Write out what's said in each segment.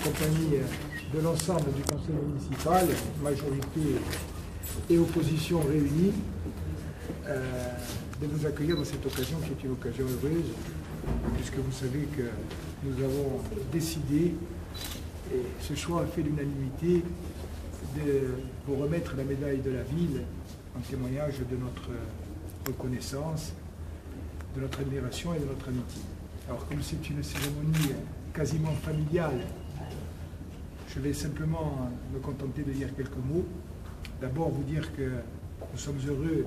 compagnie de l'ensemble du conseil municipal, majorité et opposition réunies, de nous accueillir dans cette occasion qui est une occasion heureuse, puisque vous savez que nous avons décidé, et ce choix a fait l'unanimité, de vous remettre la médaille de la ville en témoignage de notre reconnaissance, de notre admiration et de notre amitié. Alors comme c'est une cérémonie quasiment familiale, je vais simplement me contenter de dire quelques mots. D'abord vous dire que nous sommes heureux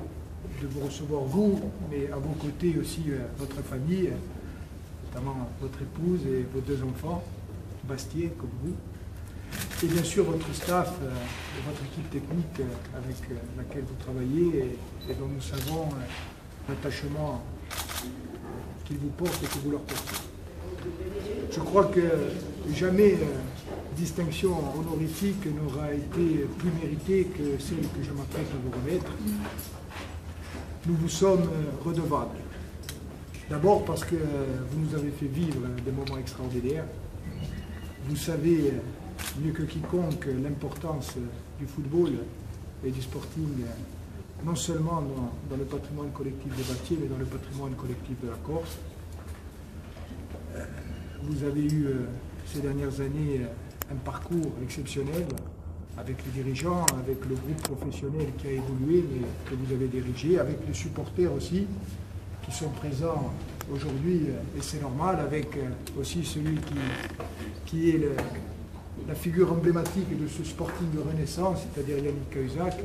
de vous recevoir vous, mais à vos côtés aussi votre famille, notamment votre épouse et vos deux enfants, Bastier comme vous, et bien sûr votre staff, votre équipe technique avec laquelle vous travaillez et dont nous savons l'attachement qu'ils vous portent et que vous leur portez. Je crois que jamais distinction honorifique n'aura été plus méritée que celle que je m'apprête à vous remettre. Nous vous sommes redevables. D'abord parce que vous nous avez fait vivre des moments extraordinaires. Vous savez mieux que quiconque l'importance du football et du sporting, non seulement dans le patrimoine collectif de Bastier, mais dans le patrimoine collectif de la Corse. Vous avez eu ces dernières années un parcours exceptionnel avec les dirigeants, avec le groupe professionnel qui a évolué, mais que vous avez dirigé, avec les supporters aussi, qui sont présents aujourd'hui, et c'est normal, avec aussi celui qui est la figure emblématique de ce sporting de renaissance, c'est-à-dire Yannick Cahuzac,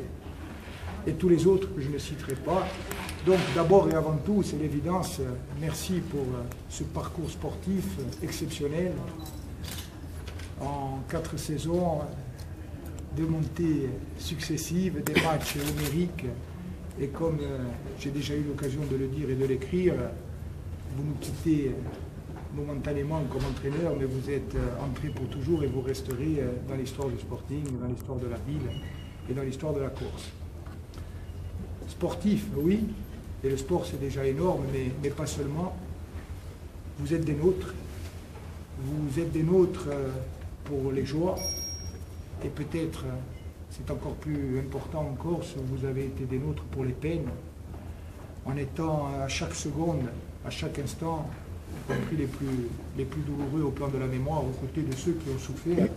et tous les autres que je ne citerai pas. Donc d'abord et avant tout, c'est l'évidence, merci pour ce parcours sportif exceptionnel. En 4 saisons, des montées successives, des matchs homériques, et comme j'ai déjà eu l'occasion de le dire et de l'écrire, vous nous quittez momentanément comme entraîneur, mais vous êtes entré pour toujours et vous resterez dans l'histoire du sporting, dans l'histoire de la ville et dans l'histoire de la Corse. Sportif, oui, et le sport c'est déjà énorme, mais pas seulement. Vous êtes des nôtres. Vous êtes des nôtres pour les joies, et peut-être, c'est encore plus important en Corse, vous avez été des nôtres pour les peines, en étant à chaque seconde, à chaque instant, y compris les plus douloureux au plan de la mémoire, aux côtés de ceux qui ont souffert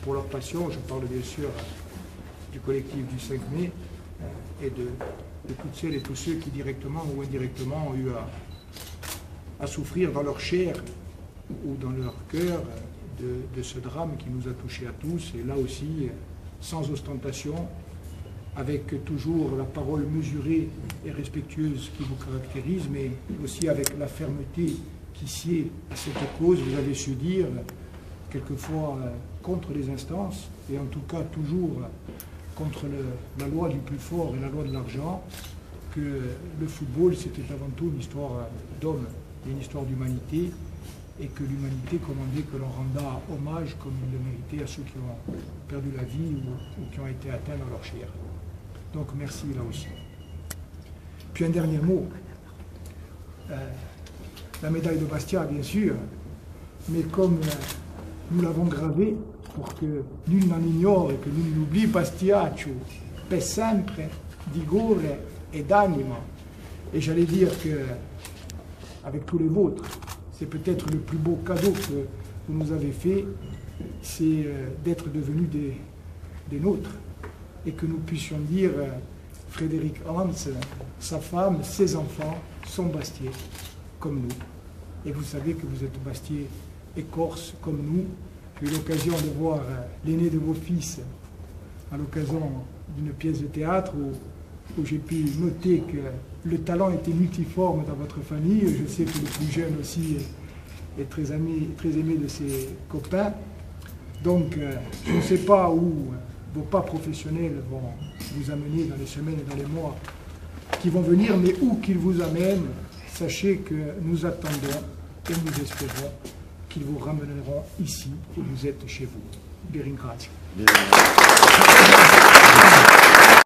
pour leur passion. Je parle bien sûr du collectif du 5 mai et de toutes celles et tous ceux qui directement ou indirectement ont eu à souffrir dans leur chair ou dans leur cœur de ce drame qui nous a touchés à tous, et là aussi sans ostentation, avec toujours la parole mesurée et respectueuse qui vous caractérise, mais aussi avec la fermeté qui sied à cette cause. Vous avez su dire, quelquefois contre les instances, et en tout cas toujours contre la loi du plus fort et la loi de l'argent, que le football c'était avant tout une histoire d'hommes, une histoire d'humanité, et que l'humanité commandait que l'on renda hommage comme il le méritait à ceux qui ont perdu la vie ou qui ont été atteints dans leur chair. Donc merci là aussi. Puis un dernier mot. La médaille de Bastia, bien sûr, mais comme nous l'avons gravée pour que nul n'en ignore et que nul n'oublie, Bastiaccio, per sempre, d'Igore et d'anima. Et j'allais dire que, avec tous les vôtres, c'est peut-être le plus beau cadeau que vous nous avez fait, c'est d'être devenus des nôtres, et que nous puissions dire Frédéric Hans, sa femme, ses enfants sont Bastier, comme nous. Et vous savez que vous êtes Bastier et Corse, comme nous. J'ai eu l'occasion de voir l'aîné de vos fils à l'occasion d'une pièce de théâtre où j'ai pu noter que le talent était multiforme dans votre famille. Je sais que le plus jeune aussi est très aimé de ses copains. Donc, je ne sais pas où vos pas professionnels vont vous amener dans les semaines et dans les mois qui vont venir, mais où qu'ils vous amènent, sachez que nous attendons et nous espérons qu'ils vous ramèneront ici, où vous êtes chez vous. Bien ringrazio.